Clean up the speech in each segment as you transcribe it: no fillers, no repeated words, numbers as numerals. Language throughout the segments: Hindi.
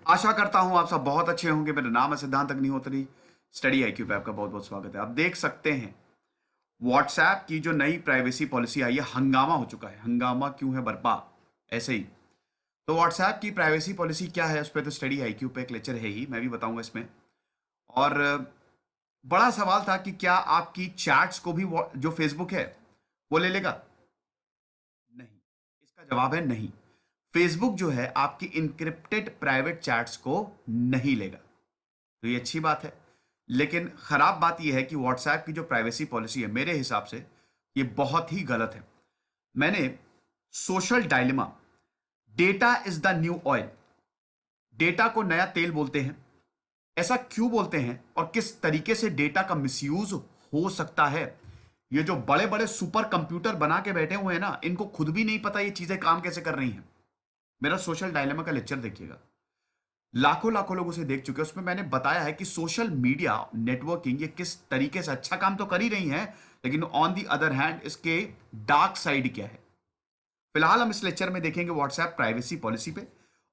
आशा करता हूं आप सब बहुत अच्छे होंगे। मेरा नाम है सिद्धांत अग्निहोत्री। स्टडी आईक्यू पे आपका बहुत बहुत स्वागत है। आप देख सकते हैं व्हाट्सएप की जो नई प्राइवेसी पॉलिसी आई है, हंगामा हो चुका है। हंगामा क्यों है बरपा, ऐसे ही। तो व्हाट्सएप की प्राइवेसी पॉलिसी क्या है, उस पर तो स्टडी आईक्यू पे एक लेक्चर है ही, मैं भी बताऊंगा इसमें। और बड़ा सवाल था कि क्या आपकी चैट्स को भी जो फेसबुक है वो ले लेगा। नहीं, इसका जवाब है नहीं। फेसबुक जो है आपकी इंक्रिप्टेड प्राइवेट चैट्स को नहीं लेगा। तो ये अच्छी बात है। लेकिन खराब बात यह है कि व्हाट्सएप की जो प्राइवेसी पॉलिसी है, मेरे हिसाब से ये बहुत ही गलत है। मैंने social dilemma, data is the new oil, data को नया तेल बोलते हैं। ऐसा क्यों बोलते हैं और किस तरीके से डेटा का मिसयूज हो सकता है, ये जो बड़े बड़े सुपर कंप्यूटर बना के बैठे हुए हैं ना, इनको खुद भी नहीं पता ये चीजें काम कैसे कर रही हैं। मेरा सोशल डायलेमा का लेक्चर देखिएगा, लाखों लाखों लोग उसे देख चुके हैं। उसमें मैंने बताया है कि सोशल मीडिया नेटवर्किंग ये किस तरीके से अच्छा काम तो कर ही रही है, लेकिन ऑन दी अदर हैंड इसके डार्क साइड क्या है। फिलहाल हम इस लेक्चर में देखेंगे व्हाट्सएप प्राइवेसी पॉलिसी पे,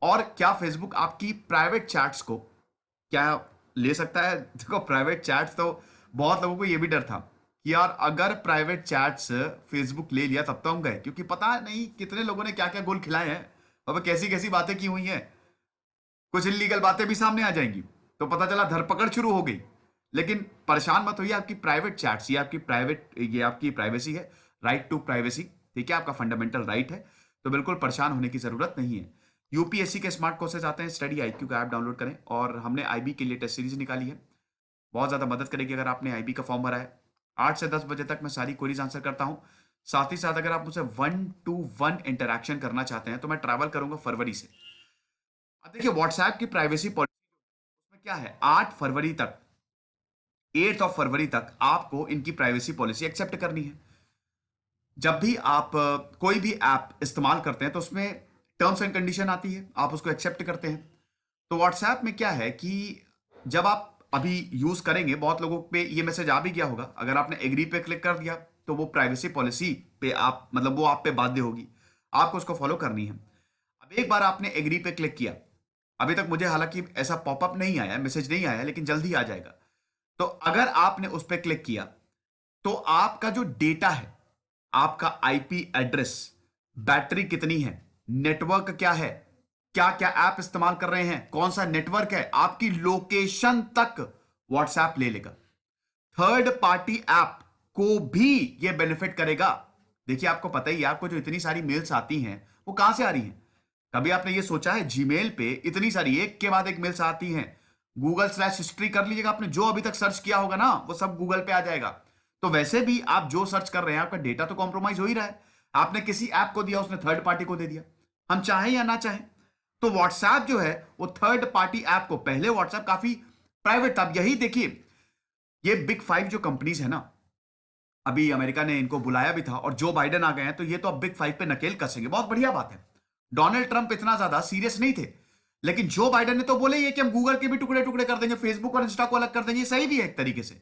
और क्या फेसबुक आपकी प्राइवेट चैट्स को क्या ले सकता है। देखो, प्राइवेट चैट्स तो बहुत लोगों को यह भी डर था कि यार अगर प्राइवेट चैट्स फेसबुक ले लिया तब तो हम गए, क्योंकि पता नहीं कितने लोगों ने क्या क्या गोल खिलाए हैं और कैसी कैसी बातें की हुई हैं। कुछ इलीगल बातें भी सामने आ जाएंगी, तो पता चला धरपकड़ शुरू हो गई। लेकिन परेशान मत होइए, आपकी प्राइवेट चैट्स, ये आपकी प्राइवेसी है, राइट टू प्राइवेसी, ठीक है, आपका फंडामेंटल राइट है। तो बिल्कुल परेशान होने की जरूरत नहीं है। यूपीएससी के स्मार्ट कोर्सेज आते हैं, स्टडी आईक्यू का ऐप डाउनलोड करें, और हमने आईबी के लिए टेस्ट सीरीज निकाली है, बहुत ज्यादा मदद करेगी अगर आपने आईबी का फॉर्म भरा है। 8 से 10 बजे तक मैं सारी क्वेरीज आंसर करता हूं। साथ ही साथ अगर आप मुझसे 1-to-1 इंटरेक्शन करना चाहते हैं तो मैं ट्रैवल करूंगा फरवरी से। अब देखिए, व्हाट्सएप की प्राइवेसी पॉलिसी उसमें क्या है, 8 फरवरी तक, 8 फरवरी तक आपको इनकी प्राइवेसी पॉलिसी एक्सेप्ट करनी है। जब भी आप कोई भी ऐप इस्तेमाल करते हैं तो उसमें टर्म्स एंड कंडीशन आती है, आप उसको एक्सेप्ट करते हैं। तो व्हाट्सएप में क्या है कि जब आप अभी यूज करेंगे, बहुत लोगों पे ये मैसेज आ भी गया होगा, अगर आपने एग्री पे क्लिक कर दिया तो वो प्राइवेसी पॉलिसी पे आप, मतलब वो आप पे बाध्य होगी, आपको उसको फॉलो करनी है। अब एक बार आपने एग्री पे क्लिक किया, अभी तक मुझे हालांकि ऐसा पॉपअप नहीं आया, मैसेज नहीं आया, लेकिन जल्दी आ जाएगा। तो अगर आपने उस पर क्लिक किया तो आपका जो डेटा है, आपका आईपी एड्रेस, बैटरी कितनी है, नेटवर्क क्या है, क्या क्या ऐप इस्तेमाल कर रहे हैं, कौन सा नेटवर्क है, आपकी लोकेशन तक व्हाट्सएप ले लेगा। थर्ड पार्टी ऐप को भी यह बेनिफिट करेगा। देखिए, आपको पता ही है, आपको जो इतनी सारी मेल्स आती हैं वो कहां से आ रही हैं। कभी आपने ये सोचा है, जीमेल पे इतनी सारी एक के बाद एक मेल्स आती हैं। गूगल/हिस्ट्री कर लीजिएगा, आपने जो अभी तक सर्च किया होगा ना वो सब गूगल पे आ जाएगा। तो वैसे भी आप जो सर्च कर रहे हैं, आपका डेटा तो कॉम्प्रोमाइज हो ही रहा है। आपने किसी ऐप को दिया, उसने थर्ड पार्टी को दे दिया, हम चाहें या ना चाहें। तो व्हाट्सएप जो है वो थर्ड पार्टी ऐप को, पहले व्हाट्सएप काफी प्राइवेट था। यही देखिए, ये बिग 5 जो कंपनीज है ना, अभी अमेरिका ने इनको बुलाया भी था और जो बाइडेन आ गए हैं, तो ये तो अब बिग 5 पे नकेल कसेंगे, बहुत बढ़िया बात है। डोनाल्ड ट्रंप इतना ज्यादा सीरियस नहीं थे, लेकिन जो बाइडेन ने तो बोले ये कि हम गूगल के भी टुकड़े टुकड़े कर देंगे, फेसबुक और इंस्टा को अलग कर देंगे। सही भी है एक तरीके से,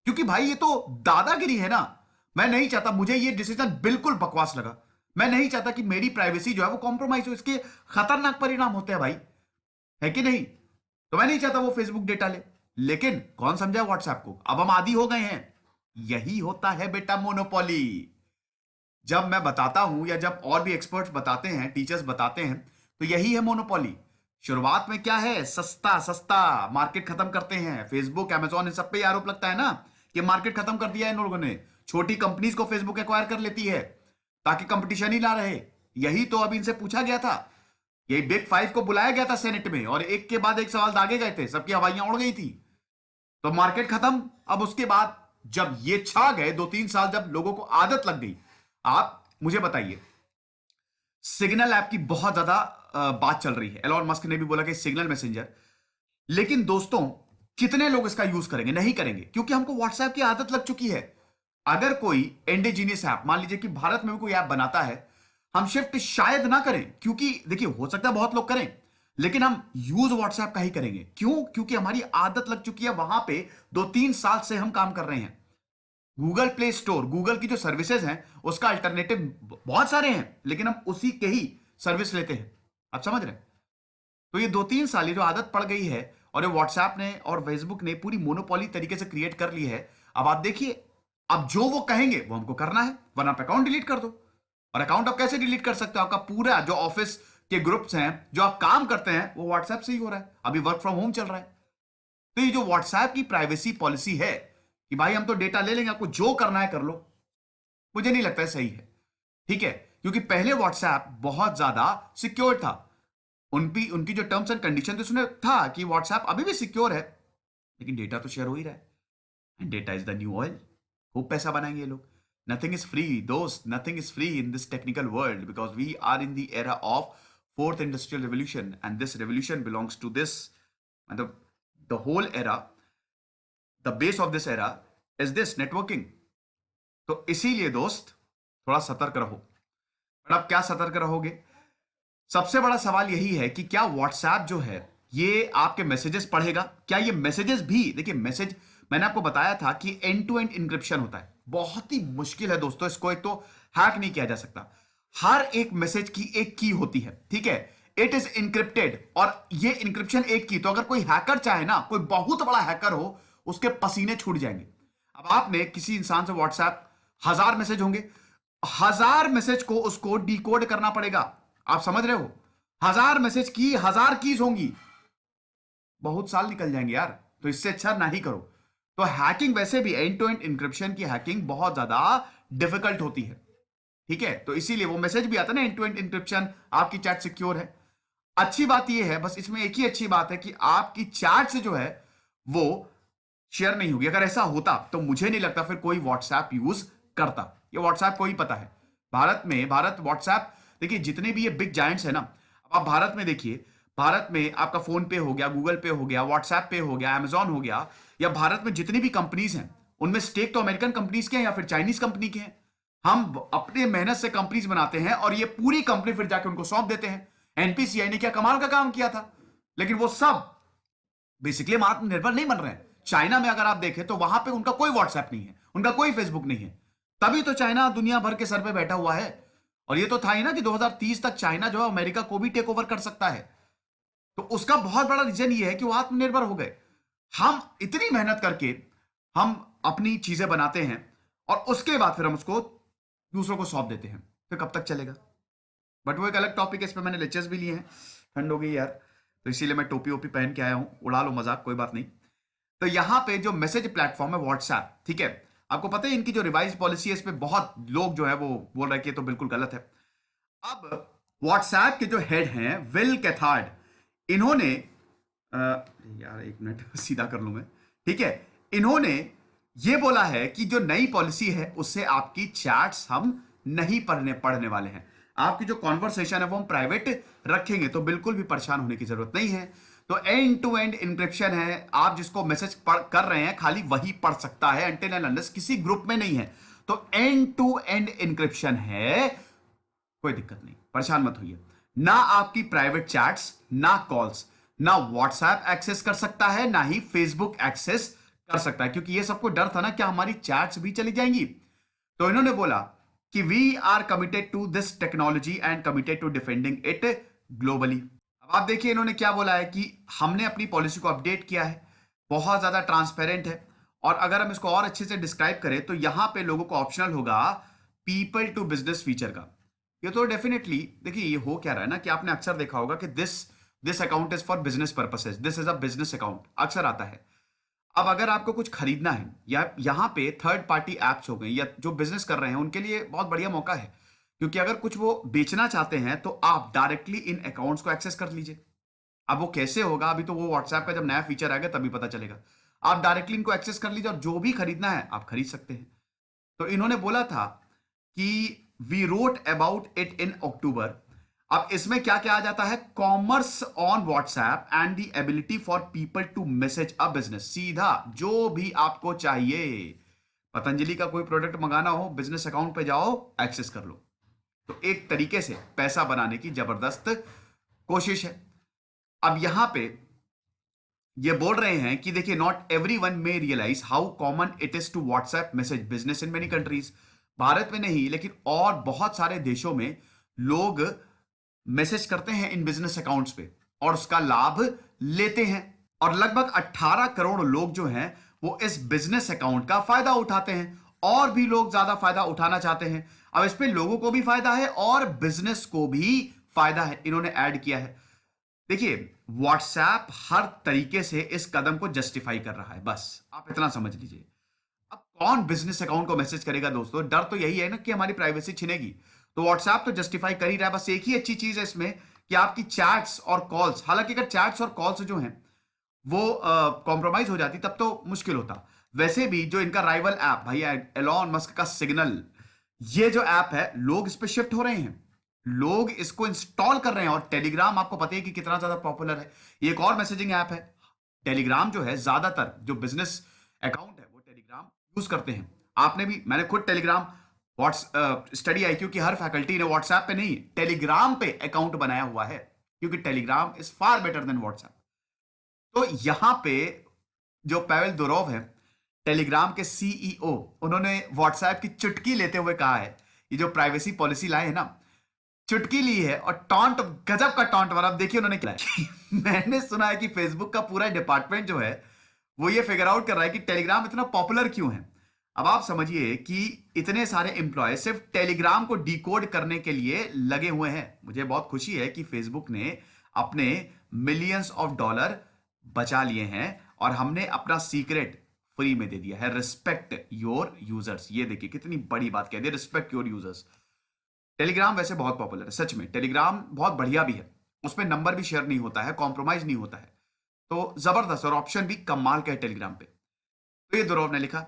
क्योंकि भाई ये तो दादागिरी है ना। मैं नहीं चाहता, मुझे ये डिसीजन बिल्कुल बकवास लगा। मैं नहीं चाहता कि मेरी प्राइवेसी जो है वो कॉम्प्रोमाइज हो, इसके खतरनाक परिणाम होते हैं भाई, है कि नहीं। तो मैं नहीं चाहता वो फेसबुक डेटा ले, लेकिन कौन समझा व्हाट्सएप को, अब हम आदी हो गए हैं। यही होता है बेटा मोनोपोली। जब मैं बताता हूं या जब और भी एक्सपर्ट्स बताते हैं, टीचर्स बताते हैं, तो यही है मोनोपोली। शुरुआत में क्या है, सस्ता सस्ता मार्केट खत्म करते हैं। फेसबुक, अमेजॉन, इन सब पे आरोप लगता है ना कि मार्केट खत्म कर दिया है इन लोगों ने। छोटी कंपनीज को फेसबुक एक्वायर कर लेती है ताकि कंपटीशन ही ना रहे। यही तो अभी इनसे पूछा गया था, यही बिग 5 को बुलाया गया था सेनेट में, और एक के बाद एक सवाल दागे गए थे, सबकी हवाइयां उड़ गई थी। तो मार्केट खत्म। अब उसके बाद जब ये छा गए, 2-3 साल जब लोगों को आदत लग गई। आप मुझे बताइए, सिग्नल ऐप की बहुत ज्यादा बात चल रही है, एलोन मस्क ने भी बोला कि सिग्नल मैसेंजर। लेकिन दोस्तों, कितने लोग इसका यूज करेंगे, नहीं करेंगे, क्योंकि हमको व्हाट्सएप की आदत लग चुकी है। अगर कोई इंडिजीनियस ऐप, मान लीजिए कि भारत में भी कोई ऐप बनाता है, हम शिफ्ट शायद ना करें, क्योंकि देखिए हो सकता है बहुत लोग करें, लेकिन हम यूज व्हाट्सएप का ही करेंगे। क्यों? क्योंकि हमारी आदत लग चुकी है, वहां पे 2-3 साल से हम काम कर रहे हैं। गूगल प्ले स्टोर, गूगल की जो सर्विसेज हैं उसका अल्टरनेटिव बहुत सारे हैं, लेकिन हम उसी के ही सर्विस लेते हैं। आप समझ रहे हैं? तो ये 2-3 साल ये जो आदत पड़ गई है और ये व्हाट्सएप ने और फेसबुक ने पूरी मोनोपोली तरीके से क्रिएट कर ली है। अब आप देखिए, अब जो वो कहेंगे वो हमको करना है, वरना आप अकाउंट डिलीट कर दो। और अकाउंट आप कैसे डिलीट कर सकते हो? आपका पूरा जो ऑफिस के ग्रुप्स हैं, जो आप काम करते हैं, वो व्हाट्सएप से ही हो रहा है। अभी वर्क फ्रॉम होम चल रहा है। तो ये जो व्हाट्सएप की प्राइवेसी पॉलिसी है कि भाई हम तो डेटा ले लेंगे, आपको जो करना है कर लो, मुझे नहीं लगता है सही है। ठीक है, क्योंकि पहले व्हाट्सएप बहुत ज्यादा सिक्योर था। उनकी उनकी जो टर्म्स एंड कंडीशन थी उसमें था कि व्हाट्सएप अभी भी सिक्योर है, लेकिन डेटा तो शेयर हो ही रहा है। And data is the new oil. खूब पैसा बनाएंगे ये लोग। नथिंग इज फ्री दोस्त, nothing is free in this technical world, because we are in the era of fourth industrial revolution, and this revolution belongs to this, मतलब the whole era, the base of this era is this networking. तो इसीलिए दोस्त थोड़ा सतर्क रहो। और अब क्या सतर्क रहोगे? सबसे बड़ा सवाल यही है कि क्या व्हाट्सएप जो है ये आपके मैसेजेस पढ़ेगा? क्या ये मैसेजेस भी, देखिए मैसेज, मैंने आपको बताया था कि एंड टू एंड इंक्रिप्शन होता है। बहुत ही मुश्किल है दोस्तों, इसको एक तो हैक नहीं किया जा सकता। हर एक मैसेज की एक की होती है, ठीक है, इट इज इंक्रिप्टेड, और ये इंक्रिप्शन एक की, तो अगर कोई हैकर चाहे ना, कोई बहुत बड़ा हैकर हो, उसके पसीने छूट जाएंगे। अब आपने किसी इंसान से व्हाट्सएप, 1000 मैसेज होंगे, 1000 मैसेज को उसको डिकोड करना पड़ेगा। आप समझ रहे हो? 1000 मैसेज की 1000 कीज होंगी, बहुत साल निकल जाएंगे यार। तो इससे अच्छा ना ही करो। तो हैकिंग वैसे भी, एंड टू एंड इंक्रिप्शन की हैकिंग बहुत ज्यादा डिफिकल्ट होती है, ठीक है। तो इसीलिए वो मैसेज भी आता है ना, एंड टू एंड इंक्रिप्शन, आपकी चैट सिक्योर है। अच्छी बात ये है, बस इसमें एक ही अच्छी बात है कि आपकी चैट से जो है वो शेयर नहीं होगी। अगर ऐसा होता तो मुझे नहीं लगता फिर कोई व्हाट्सएप यूज करता। ये व्हाट्सएप को ही पता है। भारत व्हाट्सएप, देखिए जितने भी ये बिग जायंट्स है ना, अब आप भारत में देखिए, भारत में आपका फोन पे हो गया, गूगल पे हो गया, व्हाट्सएप पे हो गया, अमेजॉन हो गया, या भारत में जितनी भी कंपनीज हैं उनमें स्टेक तो अमेरिकन कंपनीज के हैं या फिर चाइनीज कंपनी के हैं। हम अपने मेहनत से कंपनीज बनाते हैं और ये पूरी कंपनी फिर जाके उनको सौंप देते हैं। एनपीसीआई ने क्या कमाल का काम किया था, लेकिन वो सब बेसिकली हम आत्मनिर्भर नहीं बन रहे हैं। चाइना में अगर आप देखें तो वहां पे उनका कोई व्हाट्सएप नहीं है, उनका कोई फेसबुक नहीं है। तभी तो चाइना दुनिया भर के सर पे बैठा हुआ है। और ये तो था ही ना कि 2030 तक चाइना जो है अमेरिका को भी टेक ओवर कर सकता है। तो उसका बहुत बड़ा रीजन ये है कि वो आत्मनिर्भर हो गए। हम इतनी मेहनत करके हम अपनी चीजें बनाते हैं और उसके बाद फिर हम उसको दूसरों को सौंप देते हैं, फिर कब तक चलेगा? बट वो एक अलग टॉपिक है, इस पर मैंने लेक्चर्स भी लिए हैं। ठंड हो गई यार, तो इसीलिए मैं टोपी ओपी पहन के आया हूं। उड़ा लो मजाक, कोई बात नहीं। तो यहां पे जो मैसेज प्लेटफॉर्म है व्हाट्सएप, ठीक है, आपको पता है इनकी जो रिवाइज पॉलिसी है, इस पे बहुत लोग जो है वो बोल रहे हैं कि ये तो बिल्कुल गलत है। अब व्हाट्सएप के जो हेड हैं विल कैथार्ड, इन्होंने यार एक मिनट सीधा कर लूं मैं, ठीक है, इन्होंने ये बोला है कि जो नई पॉलिसी है उससे आपकी चैट्स हम नहीं पढ़ने वाले हैं। आपकी जो कॉन्वर्सेशन है वो हम प्राइवेट रखेंगे, तो बिल्कुल भी परेशान होने की जरूरत नहीं है। तो एंड टू एंड इंक्रिप्शन है, आप जिसको मैसेज कर रहे हैं खाली वही पढ़ सकता है, अनटिल एंड अनलेस किसी ग्रुप में नहीं है। तो एंड टू एंड इंक्रिप्शन है, कोई दिक्कत नहीं, परेशान मत होइए। ना आपकी प्राइवेट चैट्स, ना कॉल्स, ना व्हाट्सएप एक्सेस कर सकता है, ना ही फेसबुक एक्सेस कर सकता है, क्योंकि ये सबको डर था ना कि हमारी चैट्स भी चली जाएंगी। तो इन्होंने बोला कि we are committed to this technology and committed to defending it globally. अब आप देखिए इन्होंने क्या बोला है कि हमने अपनी पॉलिसी को अपडेट किया है, बहुत ज्यादा ट्रांसपेरेंट है, और अगर हम इसको और अच्छे से डिस्क्राइब करें तो यहां पे लोगों को ऑप्शनल होगा पीपल टू बिजनेस फीचर का। ये तो डेफिनेटली, देखिए ये हो क्या रहा है ना कि आपने अक्सर देखा होगा कि this account is for business purposes, this is a business account, अक्सर आता है। अब अगर आपको कुछ खरीदना है, या यहाँ पे थर्ड पार्टी एप्स हो गए या जो बिजनेस कर रहे हैं उनके लिए बहुत बढ़िया मौका है, क्योंकि अगर कुछ वो बेचना चाहते हैं तो आप डायरेक्टली इन अकाउंट्स को एक्सेस कर लीजिए। अब वो कैसे होगा, अभी तो वो व्हाट्सएप का जब नया फीचर आएगा तभी पता चलेगा। आप डायरेक्टली इनको एक्सेस कर लीजिए और जो भी खरीदना है आप खरीद सकते हैं। तो इन्होंने बोला था कि we wrote about it in October. अब इसमें क्या क्या आ जाता है? Commerce on WhatsApp and the ability for people to message a business. सीधा जो भी आपको चाहिए, पतंजलि का कोई प्रोडक्ट मंगाना हो, बिजनेस अकाउंट पे जाओ, एक्सेस कर लो। तो एक तरीके से पैसा बनाने की जबरदस्त कोशिश है। अब यहां पे ये बोल रहे हैं कि देखिए, not everyone may realise how common it is to WhatsApp message business in many countries. Bharat में नहीं लेकिन और बहुत सारे देशों में लोग मैसेज करते हैं इन बिजनेस अकाउंट्स पे, और उसका लाभ लेते हैं। और लगभग 18 करोड़ लोग जो हैं वो इस बिजनेस अकाउंट का फायदा उठाते हैं, और भी लोग ज्यादा फायदा उठाना चाहते हैं। अब इस पे लोगों को भी फायदा है और बिजनेस को भी फायदा है, इन्होंने ऐड किया है। देखिए, व्हाट्सएप हर तरीके से इस कदम को जस्टिफाई कर रहा है, बस आप इतना समझ लीजिए। अब कौन बिजनेस अकाउंट को मैसेज करेगा दोस्तों? डर तो यही है ना कि हमारी प्राइवेसी छिनेगी। तो व्हाट्सएप तो जस्टिफाई कर ही रहा है। बस एक ही अच्छी चीज है इसमें कि आपकी चैट्स और कॉल्स, हालांकि अगर चैट्स और कॉल्स जो हैं वो कॉम्प्रोमाइज हो जाती तब तो मुश्किल होता। वैसे भी जो इनका राइवल ऐप भाई एलॉन मस्क का सिग्नल, ये जो ऐप है, लोग इस पे शिफ्ट हो रहे हैं, लोग इसको इंस्टॉल कर रहे हैं। और टेलीग्राम आपको पता है कि कितना ज्यादा पॉपुलर है, ये एक और मैसेजिंग ऐप है। टेलीग्राम जो है, ज्यादातर जो बिजनेस अकाउंट है वो टेलीग्राम यूज करते हैं। आपने भी, मैंने खुद टेलीग्राम, व्हाट्स स्टडी आईक्यू की हर फैकल्टी ने व्हाट्सएप पे नहीं, टेलीग्राम पे अकाउंट बनाया हुआ है, क्योंकि Telegram is far better than WhatsApp. तो यहां पे जो पावेल दुरोव है, टेलीग्राम के सीईओ, उन्होंने व्हाट्सएप की चुटकी लेते हुए कहा है, ये जो प्राइवेसी पॉलिसी लाए है ना, चुटकी ली है और टॉन्ट, गजब का टॉन्ट मारा। अब देखिए उन्होंने क्या है। मैंने सुना है कि फेसबुक का पूरा डिपार्टमेंट जो है वो ये फिगर आउट कर रहा है कि टेलीग्राम इतना पॉपुलर क्यों है। अब आप समझिए कि इतने सारे एम्प्लॉय सिर्फ टेलीग्राम को डिकोड करने के लिए लगे हुए हैं। मुझे बहुत खुशी है कि फेसबुक ने अपने मिलियंस ऑफ डॉलर बचा लिए हैं और हमने अपना सीक्रेट फ्री में दे दिया है। रिस्पेक्ट योर यूजर्स, ये देखिए कितनी बड़ी बात कह दी, रिस्पेक्ट योर यूजर्स। टेलीग्राम वैसे बहुत पॉपुलर है, सच में टेलीग्राम बहुत बढ़िया भी है, उसमें नंबर भी शेयर नहीं होता है, कॉम्प्रोमाइज नहीं होता है, तो जबरदस्त, और ऑप्शन भी कमाल का है टेलीग्राम पे। तो ये दुरोव ने लिखा।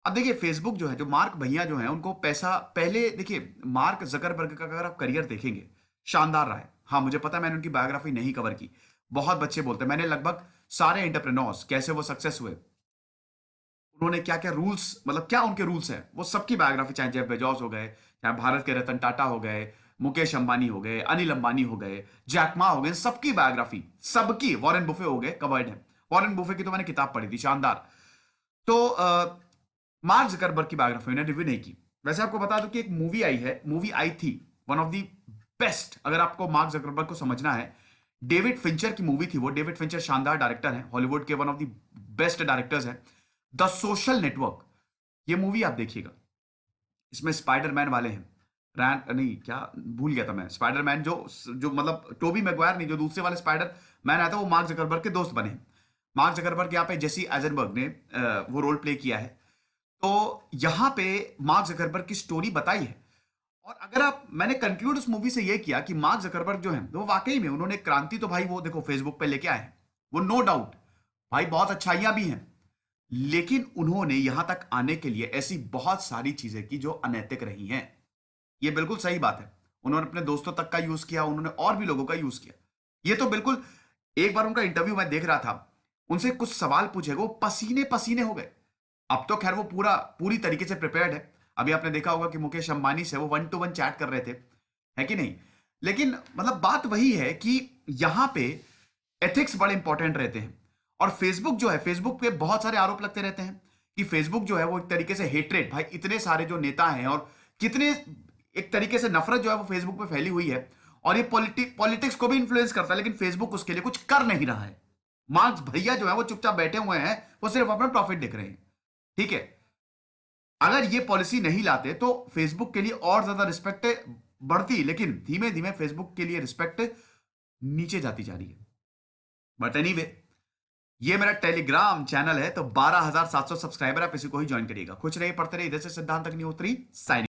अब देखिए फेसबुक जो है, जो मार्क भैया जो है, उनको पैसा पहले, देखिए मार्क जकरबर्ग का अगर आप करियर देखेंगे, शानदार रहा है। हाँ मुझे पता है, मैंने उनकी बायोग्राफी नहीं कवर की, बहुत बच्चे बोलते हैं, मैंने लगभग सारे एंटरप्रेन्योर्स कैसे वो सक्सेस हुए, उन्होंने क्या क्या रूल्स, मतलब क्या उनके रूल्स हैं, वो सबकी बायोग्राफी, चाहे जेफ बेजोस हो गए, चाहे भारत के रतन टाटा हो गए, मुकेश अंबानी हो गए, अनिल अंबानी हो गए, जैक मा हो गए, सबकी बायोग्राफी, सबकी, वॉरेन बुफे हो गए, कवर्ड है। वॉरेन बुफे की तो मैंने किताब पढ़ी थी, शानदार। तो मार्क जकरबर्ग की बायोग्राफी मैंने रिव्यू नहीं की। वैसे आपको बता दूं कि एक मूवी आई है, मूवी आई थी, वन ऑफ द बेस्ट, अगर आपको मार्क जकरबर्ग को समझना है, डेविड फिंचर की मूवी थी वो। डेविड फिंचर शानदार डायरेक्टर है, हॉलीवुड के one of the best directors हैं। द सोशल नेटवर्क, ये मूवी आप देखिएगा, इसमें स्पाइडरमैन वाले हैं, रैन नहीं, क्या भूल गया था मैं, स्पाइडरमैन जो जो मतलब टोबी मैगवायर नहीं, जो दूसरे वाले स्पाइडर मैन आया था, वो मार्क जकरबर्ग के दोस्त बने। मार्क जकरबर्ग यहाँ पे जेसी आइजनबर्ग ने वो रोल प्ले किया है। तो यहां पे मार्क जकरबर्ग की स्टोरी बताई है। और अगर आप, मैंने कंक्लूड उस मूवी से ये किया कि मार्क जकरबर्ग जो है वो वाकई में उन्होंने क्रांति तो भाई वो देखो फेसबुक पे लेके आए हैं, वो नो डाउट भाई, बहुत अच्छाइयां भी हैं, लेकिन उन्होंने यहां तक आने के लिए ऐसी बहुत सारी चीजें की जो अनैतिक रही हैं। ये बिल्कुल सही बात है, उन्होंने अपने दोस्तों तक का यूज किया, उन्होंने और भी लोगों का यूज किया, ये तो बिल्कुल। एक बार उनका इंटरव्यू मैं देख रहा था, उनसे कुछ सवाल पूछे, वो पसीने पसीने हो गए। अब तो खैर वो पूरी तरीके से प्रिपेयर्ड है। अभी आपने देखा होगा कि मुकेश अंबानी से वो 1-to-1 चैट कर रहे थे, है कि नहीं? लेकिन मतलब बात वही है कि यहां पे एथिक्स बड़े इंपॉर्टेंट रहते हैं। और फेसबुक जो है, फेसबुक पे बहुत सारे आरोप लगते रहते हैं कि फेसबुक जो है वो एक तरीके से हेट्रेड, भाई इतने सारे जो नेता हैं और कितने एक तरीके से नफरत जो है वो फेसबुक पे फैली हुई है, और ये पॉलिटिक्स को भी इन्फ्लुएंस करता है, लेकिन फेसबुक उसके लिए कुछ कर नहीं रहा है। मार्क्स भैया जो है वो चुपचाप बैठे हुए हैं, वो सिर्फ अपना प्रॉफिट देख रहे हैं, ठीक है। अगर ये पॉलिसी नहीं लाते तो फेसबुक के लिए और ज्यादा रिस्पेक्ट बढ़ती, लेकिन धीमे धीमे फेसबुक के लिए रिस्पेक्ट नीचे जाती जा रही है। बट एनीवे, ये मेरा टेलीग्राम चैनल है, तो 12,700 सब्सक्राइबर, आप इसी को ही ज्वाइन करिएगा। खुश रहिए, पढ़ते रहिए। इधर से सिद्धांत अग्निहोत्री साइन।